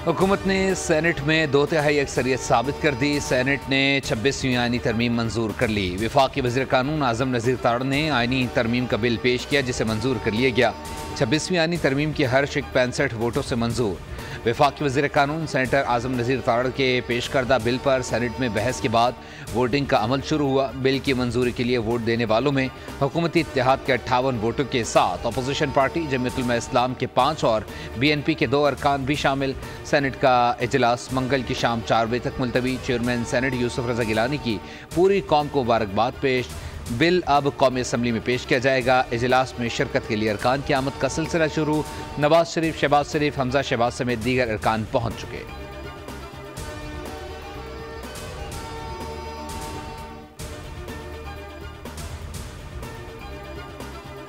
हुकूमत ने सेनेट में 2/3 अक्सरियत साबित कर दी। सेनेट ने 26वीं आईनी तरमीम मंजूर कर ली। वफाकी वज़ीर कानून आज़म नज़ीर तारड़ ने आईनी तरमीम का बिल पेश किया जिसे मंजूर कर लिया गया। 26वीं आईनी तरमीम की हर शिक 65 वोटों से मंजूर। वफाकी वज़ीर कानून सेनेटर आज़म नज़ीर तारड़ के पेश करदा बिल पर सेनेट में बहस के बाद वोटिंग का अमल शुरू हुआ। बिल की मंजूरी के लिए वोट देने वालों में हुकूमती इत्तेहाद के 58 वोटों के साथ अपोजिशन पार्टी जमीयत उलमा इस्लाम के 5 और BNP के 2 अरकान भी शामिल। सेनेट का इजलास मंगल की शाम 4 बजे तक मुलतवी। चेयरमैन सेनेट यूसुफ रजा गिलानी की पूरी कौम को मुबारकबाद पेश। बिल अब कौमी असम्बली में पेश किया जाएगा। इजलास में शिरकत के लिए अरकान की आमद का सिलसिला शुरू। नवाज शरीफ, शहबाज शरीफ, हमजा शहबाज समेत दीगर अरकान पहुंच चुके।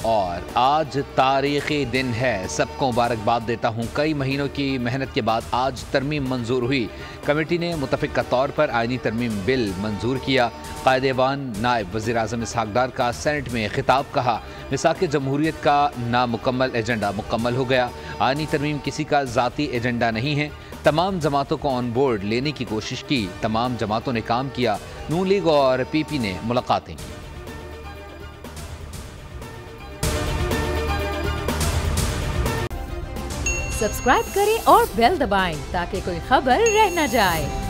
और आज तारीखी दिन है, सबको मुबारकबाद देता हूँ। कई महीनों की मेहनत के बाद आज तरमीम मंजूर हुई। कमेटी ने मुतफ़िक़ा तौर पर आईनी तरमीम बिल मंजूर किया। कायदेवान नायब वज़ीर आज़म इसहाक़ डार का सेनेट में खिताब कहा, मिसाक़ जमहूरियत का नामुकम्मल एजेंडा मुकम्मल हो गया। आईनी तरमीम किसी का ज़ाती एजेंडा नहीं है। तमाम जमातों को ऑन बोर्ड लेने की कोशिश की। तमाम जमातों ने काम किया। नून लीग और PP ने मुलाकातें की। सब्सक्राइब करें और बेल दबाएं ताकि कोई खबर रह न जाए।